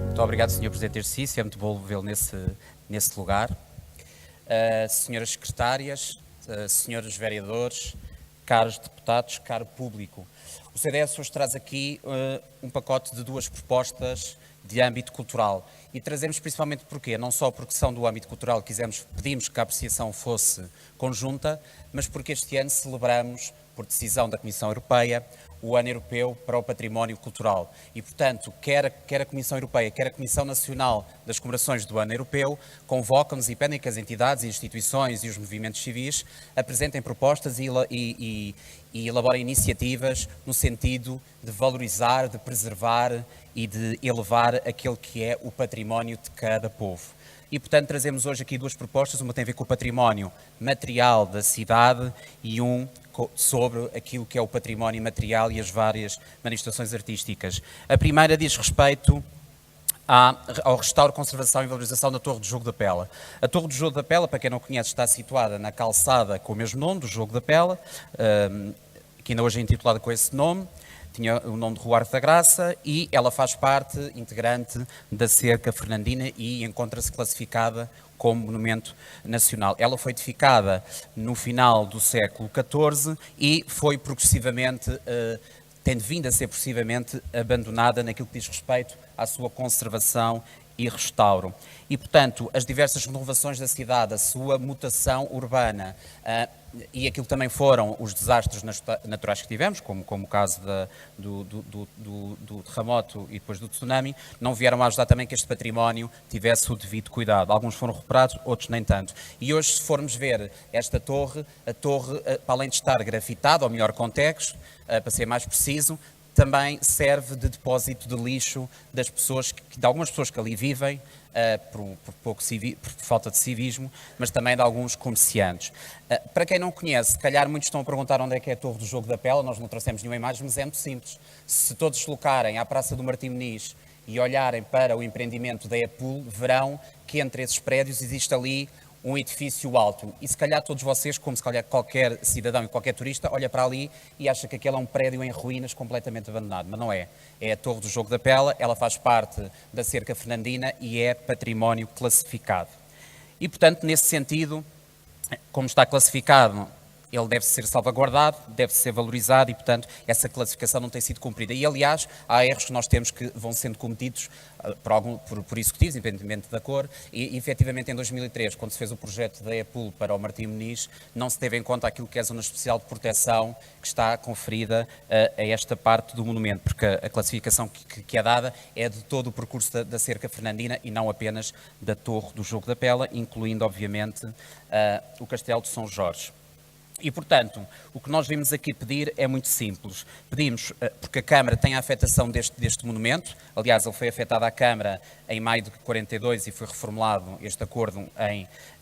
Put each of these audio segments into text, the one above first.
Muito obrigado, Sr. Presidente do Exercício, é muito bom vê-lo nesse lugar. Senhoras secretárias, senhores vereadores, caros deputados, caro público, o CDS hoje traz aqui um pacote de duas propostas de âmbito cultural e trazemos principalmente porquê? Não só porque são do âmbito cultural, pedimos que a apreciação fosse conjunta, mas porque este ano celebramos, por decisão da Comissão Europeia, o Ano Europeu para o Património Cultural. E, portanto, quer a Comissão Europeia, quer a Comissão Nacional das Comemorações do Ano Europeu, convocam-nos e pedem que as entidades, instituições e os movimentos civis apresentem propostas e elaborem iniciativas no sentido de valorizar, de preservar e de elevar aquele que é o património de cada povo. E, portanto, trazemos hoje aqui duas propostas, uma tem a ver com o património material da cidade e sobre aquilo que é o património material e as várias manifestações artísticas. A primeira diz respeito ao restauro, conservação e valorização da Torre do Jogo da Pela. A Torre do Jogo da Pela, para quem não conhece, está situada na calçada com o mesmo nome, do Jogo da Pela, que ainda hoje é intitulada com esse nome. Tinha o nome de Rua Arte da Graça e ela faz parte integrante da Cerca Fernandina e encontra-se classificada como monumento nacional. Ela foi edificada no final do século XIV e foi progressivamente, tendo vindo a ser progressivamente abandonada naquilo que diz respeito à sua conservação e restauro. E, portanto, as diversas renovações da cidade, a sua mutação urbana e aquilo que também foram os desastres naturais que tivemos, como o caso do terremoto e depois do tsunami, não vieram a ajudar também que este património tivesse o devido cuidado. Alguns foram recuperados, outros nem tanto. E hoje, se formos ver esta torre, a torre, para além de estar grafitada, ou melhor contexto, para ser mais preciso, também serve de depósito de lixo das pessoas, de algumas pessoas que ali vivem, por falta de civismo, mas também de alguns comerciantes. Para quem não conhece, se calhar muitos estão a perguntar onde é que é a Torre do Jogo da Pela, nós não trouxemos nenhuma imagem, mas é muito simples. Se todos deslocarem à Praça do Martim Moniz e olharem para o empreendimento da EPUL, verão que entre esses prédios existe ali um edifício alto. E se calhar todos vocês, como se calhar qualquer cidadão e qualquer turista, olha para ali e acha que aquele é um prédio em ruínas completamente abandonado. Mas não é. É a Torre do Jogo da Pela, ela faz parte da Cerca Fernandina e é património classificado. E, portanto, nesse sentido, como está classificado, ele deve ser salvaguardado, deve ser valorizado e, portanto, essa classificação não tem sido cumprida. E, aliás, há erros que nós temos que vão sendo cometidos por executivos, independentemente da cor, e, efetivamente, em 2003, quando se fez o projeto da EPUL para o Martim Moniz, não se teve em conta aquilo que é a zona especial de proteção que está conferida a esta parte do monumento, porque a classificação que é dada é de todo o percurso da Cerca Fernandina e não apenas da Torre do Jogo da Pela, incluindo, obviamente, o Castelo de São Jorge. E, portanto, o que nós vimos aqui pedir é muito simples. Pedimos, porque a Câmara tem a afetação deste monumento, aliás, ele foi afetado à Câmara em maio de 42 e foi reformulado este acordo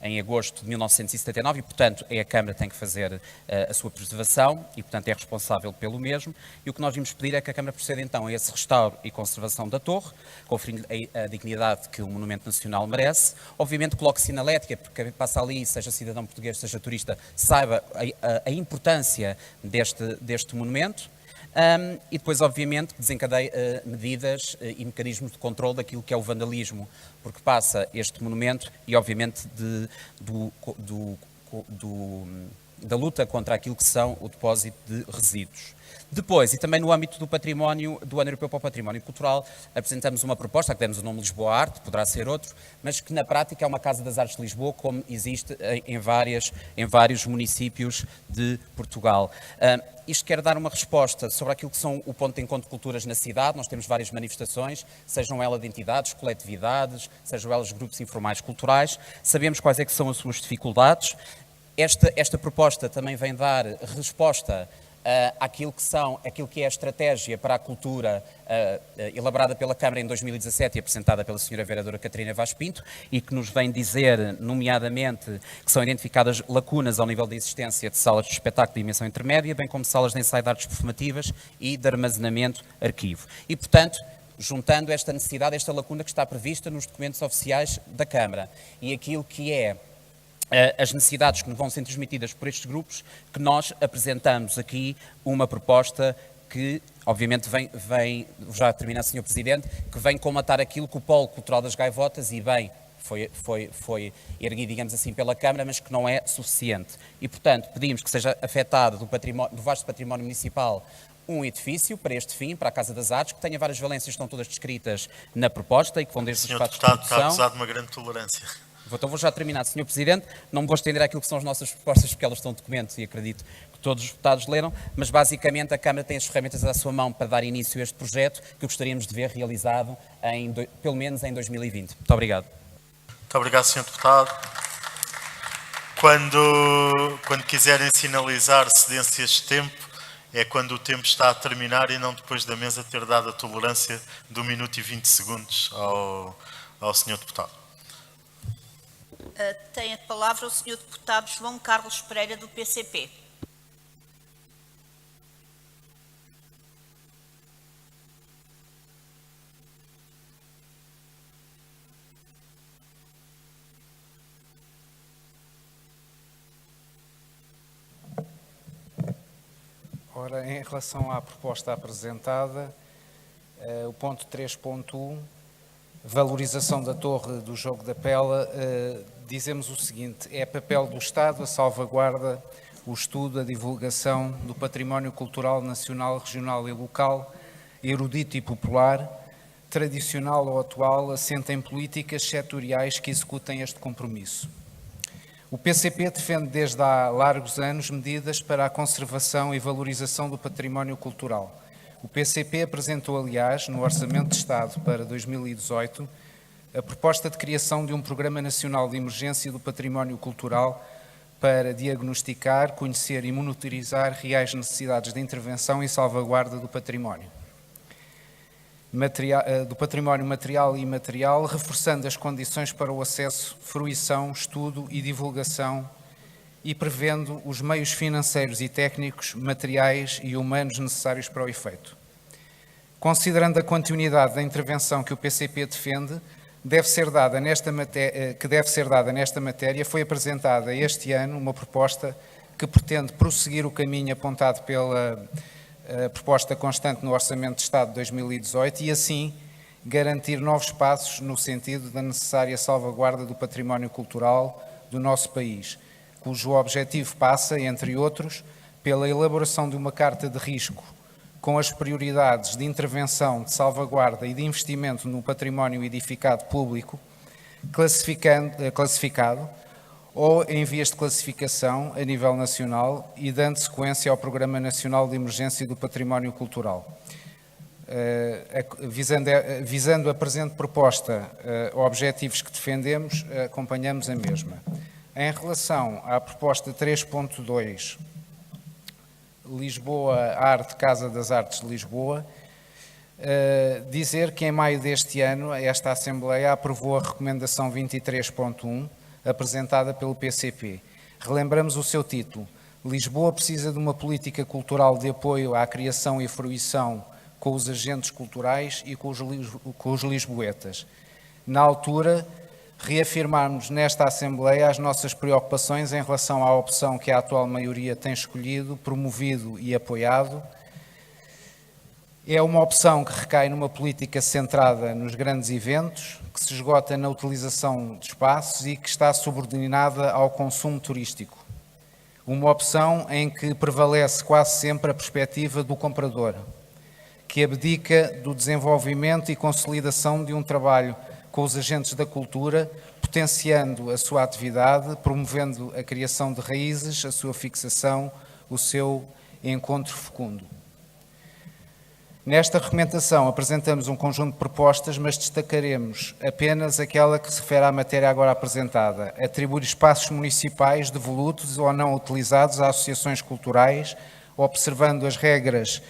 em agosto de 1979 e, portanto, a Câmara tem que fazer a sua preservação e, portanto, é responsável pelo mesmo. E o que nós vimos pedir é que a Câmara proceda, então, a esse restauro e conservação da torre, conferindo-lhe a dignidade que o Monumento Nacional merece. Obviamente, coloque sinalética, porque quem passa ali, seja cidadão português, seja turista, saiba a importância deste monumento e depois, obviamente, desencadeie medidas e mecanismos de controle daquilo que é o vandalismo, porque passa este monumento e, obviamente, da luta contra aquilo que são o depósito de resíduos. Depois, e também no âmbito do património, do Ano Europeu para o Património Cultural, apresentamos uma proposta, a que demos o nome Lisboa Arte, poderá ser outro, mas que na prática é uma Casa das Artes de Lisboa, como existe em vários municípios de Portugal. Isto quer dar uma resposta sobre aquilo que são o ponto de encontro de culturas na cidade. Nós temos várias manifestações, sejam elas de entidades, coletividades, sejam elas grupos informais culturais. Sabemos quais é que são as suas dificuldades. Esta proposta também vem dar resposta aquilo que é a estratégia para a cultura elaborada pela Câmara em 2017 e apresentada pela Sra. Vereadora Catarina Vaz Pinto e que nos vem dizer, nomeadamente, que são identificadas lacunas ao nível da existência de salas de espetáculo de dimensão intermédia, bem como salas de ensaio de artes performativas e de armazenamento arquivo. E, portanto, juntando esta necessidade, esta lacuna que está prevista nos documentos oficiais da Câmara e aquilo que é as necessidades que nos vão ser transmitidas por estes grupos, que nós apresentamos aqui uma proposta que, obviamente, vem já termina, Sr. Presidente, que vem comatar aquilo que o Polo Cultural das Gaivotas, e bem, foi erguido, digamos assim, pela Câmara, mas que não é suficiente. E, portanto, pedimos que seja afetado do vasto património municipal um edifício para este fim, para a Casa das Artes, que tenha várias valências, estão todas descritas na proposta e que vão desde os espaços de produção. Está acusado de uma grande tolerância. Então vou já terminar, Sr. Presidente, não me vou estender àquilo que são as nossas propostas, porque elas estão em documentos e acredito que todos os deputados leram, mas basicamente a Câmara tem as ferramentas à sua mão para dar início a este projeto que gostaríamos de ver realizado pelo menos em 2020. Muito obrigado. Muito obrigado, Sr. Deputado. Quando quiserem sinalizar cedências de tempo, é quando o tempo está a terminar e não depois da mesa ter dado a tolerância de 1 minuto e 20 segundos ao Sr. Deputado. Tem a palavra o Sr. Deputado João Carlos Pereira, do PCP. Ora, em relação à proposta apresentada, o ponto 3.1, valorização da torre do Jogo da Pela, dizemos o seguinte: é papel do Estado a salvaguarda, o estudo, a divulgação do património cultural nacional, regional e local, erudito e popular, tradicional ou atual, assente em políticas setoriais que executem este compromisso. O PCP defende desde há largos anos medidas para a conservação e valorização do património cultural. O PCP apresentou, aliás, no Orçamento de Estado para 2018, a proposta de criação de um Programa Nacional de Emergência do Património Cultural para diagnosticar, conhecer e monitorizar reais necessidades de intervenção e salvaguarda do património material e imaterial, reforçando as condições para o acesso, fruição, estudo e divulgação e prevendo os meios financeiros e técnicos, materiais e humanos necessários para o efeito. Considerando a continuidade da intervenção que o PCP defende, que deve ser dada nesta matéria, foi apresentada este ano uma proposta que pretende prosseguir o caminho apontado pela proposta constante no Orçamento de Estado de 2018 e, assim, garantir novos passos no sentido da necessária salvaguarda do património cultural do nosso país, cujo objetivo passa, entre outros, pela elaboração de uma carta de risco com as prioridades de intervenção, de salvaguarda e de investimento no património edificado público, classificado ou em vias de classificação a nível nacional e dando sequência ao Programa Nacional de Emergência do Património Cultural. Visando a presente proposta, objetivos que defendemos, acompanhamos a mesma. Em relação à proposta 3.2, Lisboa, Arte, Casa das Artes de Lisboa, dizer que em maio deste ano esta Assembleia aprovou a recomendação 23.1, apresentada pelo PCP. Relembramos o seu título: Lisboa precisa de uma política cultural de apoio à criação e fruição com os agentes culturais e com os lisboetas. Na altura, reafirmarmos nesta Assembleia as nossas preocupações em relação à opção que a atual maioria tem escolhido, promovido e apoiado. É uma opção que recai numa política centrada nos grandes eventos, que se esgota na utilização de espaços e que está subordinada ao consumo turístico. Uma opção em que prevalece quase sempre a perspectiva do comprador, que abdica do desenvolvimento e consolidação de um trabalho com os agentes da cultura, potenciando a sua atividade, promovendo a criação de raízes, a sua fixação, o seu encontro fecundo. Nesta recomendação apresentamos um conjunto de propostas, mas destacaremos apenas aquela que se refere à matéria agora apresentada: atribuir espaços municipais devolutos ou não utilizados a associações culturais, observando as regras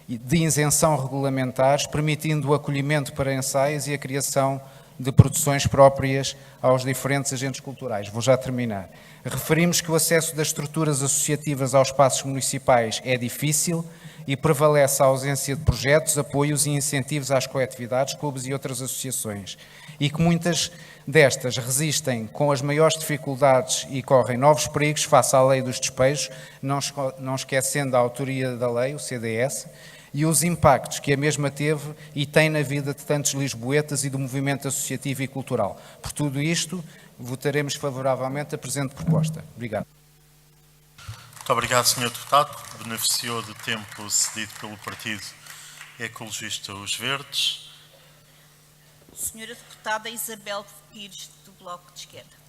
de isenção regulamentares, permitindo o acolhimento para ensaios e a criação de produções próprias aos diferentes agentes culturais. Vou já terminar. Referimos que o acesso das estruturas associativas aos espaços municipais é difícil e prevalece a ausência de projetos, apoios e incentivos às coletividades, clubes e outras associações, e que muitas destas resistem com as maiores dificuldades e correm novos perigos face à lei dos despejos, não esquecendo a autoria da lei, o CDS, e os impactos que a mesma teve e tem na vida de tantos lisboetas e do movimento associativo e cultural. Por tudo isto, votaremos favoravelmente a presente proposta. Obrigado. Muito obrigado, Sr. Deputado. Beneficiou do tempo cedido pelo Partido Ecologista Os Verdes. Senhora Deputada Isabel Pires, do Bloco de Esquerda.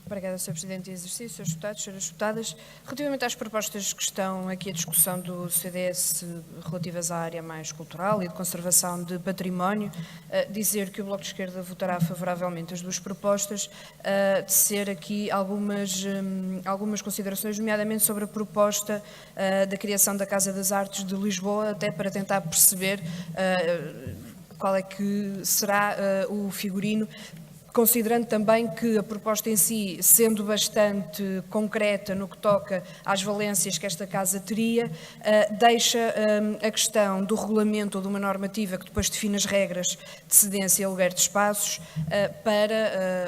Obrigada, Sr. Presidente de Exercício, Srs. Deputados, Sras. Deputadas. Relativamente às propostas que estão aqui a discussão do CDS relativas à área mais cultural e de conservação de património, dizer que o Bloco de Esquerda votará favoravelmente as duas propostas, de ser aqui algumas considerações, nomeadamente sobre a proposta da criação da Casa das Artes de Lisboa, até para tentar perceber qual é que será o figurino, considerando também que a proposta em si, sendo bastante concreta no que toca às valências que esta Casa teria, deixa a questão do regulamento ou de uma normativa que depois define as regras de cedência e aluguer de espaços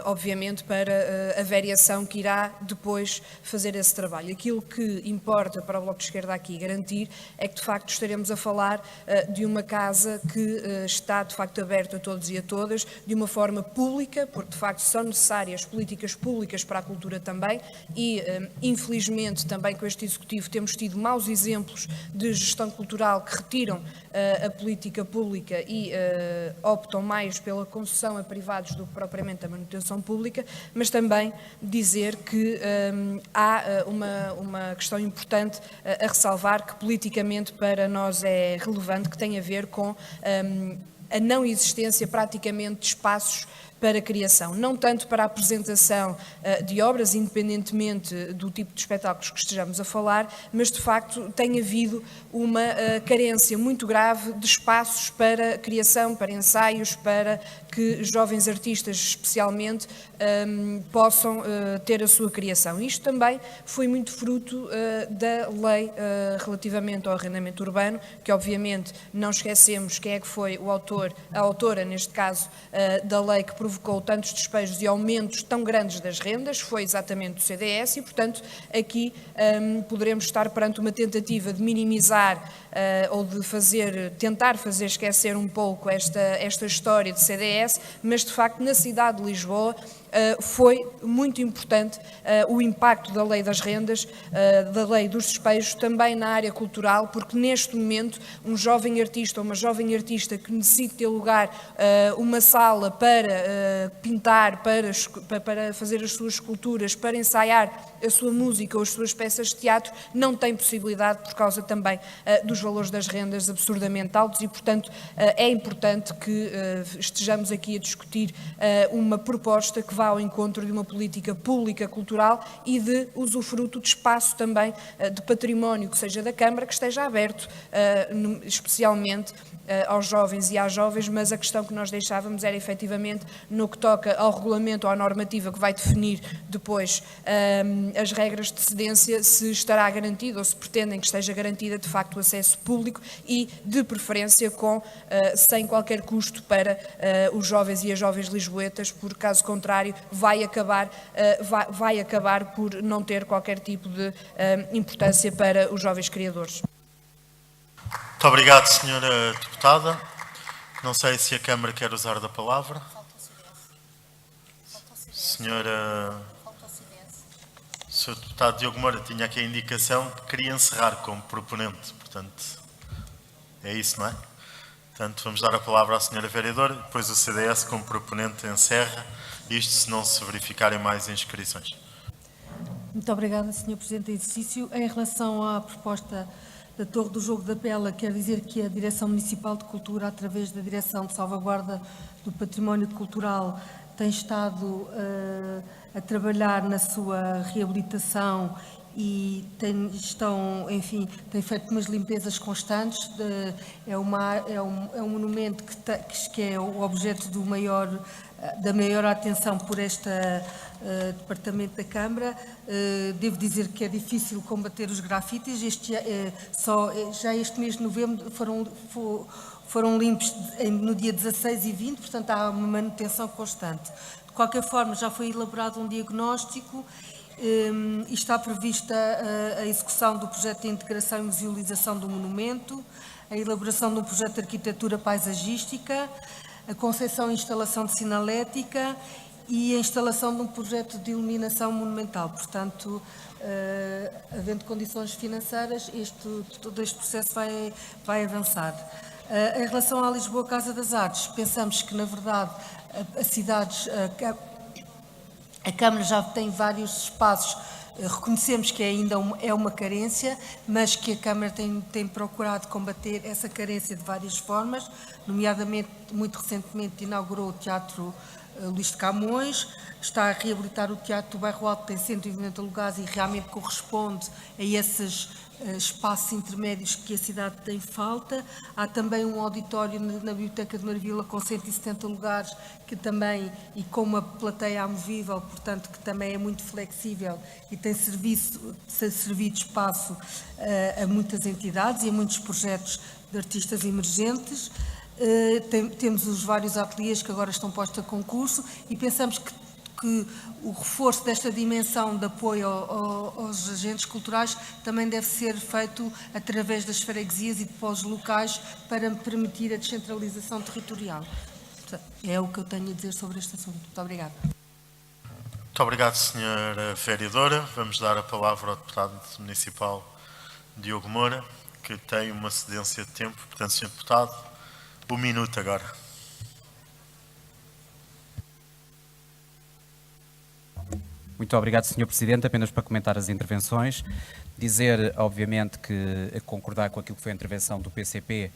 obviamente, para a variação que irá depois fazer esse trabalho. Aquilo que importa para o Bloco de Esquerda aqui garantir é que, de facto, estaremos a falar de uma casa que está, de facto, aberta a todos e a todas, de uma forma pública, porque de facto são necessárias políticas públicas para a cultura também e, infelizmente, também com este Executivo temos tido maus exemplos de gestão cultural que retiram a política pública e optam mais pela concessão a privados do que propriamente a manutenção pública, mas também dizer que há uma questão importante a ressalvar que politicamente para nós é relevante, que tem a ver com a não existência praticamente de espaços para a criação, não tanto para a apresentação de obras, independentemente do tipo de espetáculos que estejamos a falar, mas de facto tem havido uma carência muito grave de espaços para criação, para ensaios, para que jovens artistas especialmente possam ter a sua criação. Isto também foi muito fruto da lei relativamente ao arrendamento urbano, que obviamente não esquecemos quem é que foi o autor, a autora neste caso da lei que provocou tantos despejos e aumentos tão grandes das rendas, foi exatamente o CDS e, portanto, aqui poderemos estar perante uma tentativa de minimizar ou de tentar fazer esquecer um pouco esta história de CDS, mas de facto na cidade de Lisboa foi muito importante o impacto da lei das rendas, da lei dos despejos, também na área cultural, porque neste momento um jovem artista ou uma jovem artista que necessite ter lugar uma sala para pintar, para fazer as suas esculturas, para ensaiar a sua música ou as suas peças de teatro, não tem possibilidade por causa também dos valores das rendas absurdamente altos e, portanto, é importante que estejamos aqui a discutir uma proposta que vá ao encontro de uma política pública cultural e de usufruto de espaço também de património que seja da Câmara, que esteja aberto especialmente aos jovens e às jovens, mas a questão que nós deixávamos era efetivamente no que toca ao regulamento ou à normativa que vai definir depois as regras de cedência, se estará garantido ou se pretendem que esteja garantida de facto o acesso público e de preferência sem qualquer custo para os jovens e as jovens lisboetas, porque caso contrário vai acabar por não ter qualquer tipo de importância para os jovens criadores. Muito obrigado, Senhora Deputada. Não sei se a Câmara quer usar da palavra. Senhora... Sr. Deputado Diogo Moura tinha aqui a indicação que queria encerrar como proponente, portanto, é isso, não é? Portanto, vamos dar a palavra à Senhora Vereadora, depois o CDS como proponente encerra, isto se não se verificarem mais inscrições. Muito obrigada, Sr. Presidente do Exercício. Em relação à proposta da Torre do Jogo da Pela, quero dizer que a Direção Municipal de Cultura, através da Direção de Salvaguarda do Património Cultural, tem estado a trabalhar na sua reabilitação e enfim, tem feito umas limpezas constantes. É um monumento que é o objeto da maior atenção por este departamento da Câmara. Devo dizer que é difícil combater os grafites. Já este mês de novembro foram limpos no dia 16 e 20, portanto há uma manutenção constante. De qualquer forma, já foi elaborado um diagnóstico e está prevista a execução do projeto de integração e musealização do monumento, a elaboração de um projeto de arquitetura paisagística, a concepção e instalação de sinalética e a instalação de um projeto de iluminação monumental. Portanto, havendo condições financeiras, todo este processo vai avançar. Em relação à Lisboa Casa das Artes, pensamos que, na verdade, a Câmara já tem vários espaços. Reconhecemos que ainda é uma carência, mas que a Câmara tem procurado combater essa carência de várias formas, nomeadamente, muito recentemente, inaugurou o Teatro Luís de Camões, está a reabilitar o Teatro do Bairro Alto, tem 190 lugares e realmente corresponde a esses espaços intermédios que a cidade tem falta. Há também um auditório na Biblioteca de Marvila com 170 lugares, que também, e com uma plateia amovível, portanto, que também é muito flexível e tem servido espaço a muitas entidades e a muitos projetos de artistas emergentes. Temos os vários ateliês que agora estão postos a concurso e pensamos que o reforço desta dimensão de apoio aos agentes culturais também deve ser feito através das freguesias e de pós locais para permitir a descentralização territorial. É o que eu tenho a dizer sobre este assunto. Muito obrigada. Muito obrigado, Sra. Vereadora. Vamos dar a palavra ao deputado municipal Diogo Moura, que tem uma cedência de tempo. Portanto, Sr. Deputado, 1 minuto agora. Muito obrigado, Sr. Presidente. Apenas para comentar as intervenções, dizer, obviamente, que concordar com aquilo que foi a intervenção do PCP,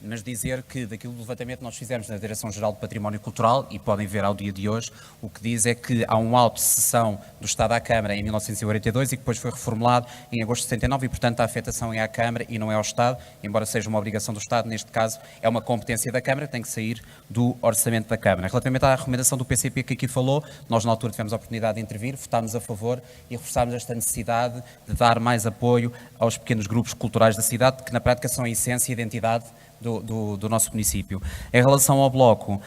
mas dizer que daquilo do levantamento que nós fizemos na Direção-Geral do Património Cultural, e podem ver ao dia de hoje, o que diz é que há um auto de cessão do Estado à Câmara em 1942 e que depois foi reformulado em agosto de 79 e, portanto, a afetação é à Câmara e não é ao Estado, embora seja uma obrigação do Estado, neste caso é uma competência da Câmara, tem que sair do orçamento da Câmara. Relativamente à recomendação do PCP que aqui falou, nós na altura tivemos a oportunidade de intervir, votámos a favor e reforçámos esta necessidade de dar mais apoio aos pequenos grupos culturais da cidade, que na prática são a essência e a identidade do nosso município. Em relação ao Bloco,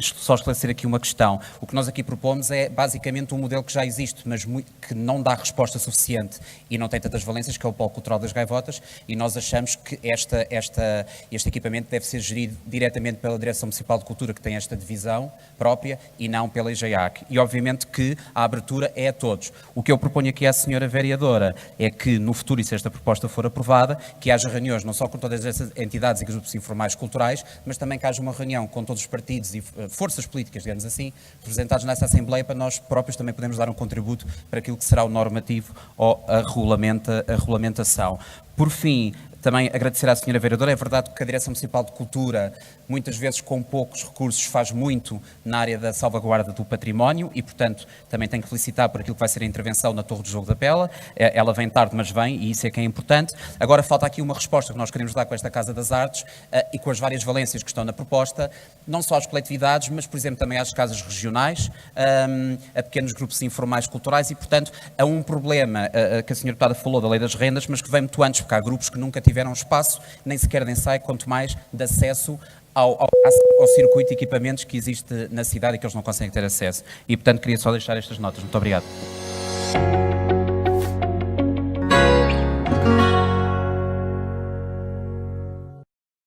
só esclarecer aqui uma questão. O que nós aqui propomos é basicamente um modelo que já existe, mas que não dá resposta suficiente e não tem tantas valências, que é o Polo Cultural das Gaivotas, e nós achamos que este equipamento deve ser gerido diretamente pela Direção Municipal de Cultura, que tem esta divisão própria, e não pela IGEAC. E obviamente que a abertura é a todos. O que eu proponho aqui à senhora vereadora é que no futuro, e se esta proposta for aprovada, que haja reuniões não só com todas essas entidades e grupos informais culturais, mas também que haja uma reunião com todos os partidos e forças políticas, digamos assim, representados nessa Assembleia, para nós próprios também podermos dar um contributo para aquilo que será o normativo ou a regulamentação. Por fim, também agradecer à senhora vereadora. É verdade que a Direção Municipal de Cultura, muitas vezes com poucos recursos, faz muito na área da salvaguarda do património e, portanto, também tenho que felicitar por aquilo que vai ser a intervenção na Torre do Jogo da Pela. Ela vem tarde, mas vem, e isso é que é importante. Agora falta aqui uma resposta que nós queremos dar com esta Casa das Artes e com as várias valências que estão na proposta, não só às coletividades, mas, por exemplo, também às casas regionais, a pequenos grupos informais culturais e, portanto, a um problema que a senhora deputada falou da lei das rendas, mas que vem muito antes, porque há grupos que nunca tiveram espaço, nem sequer de ensaio, quanto mais de acesso ao circuito de equipamentos que existe na cidade e que eles não conseguem ter acesso. E, portanto, queria só deixar estas notas. Muito obrigado.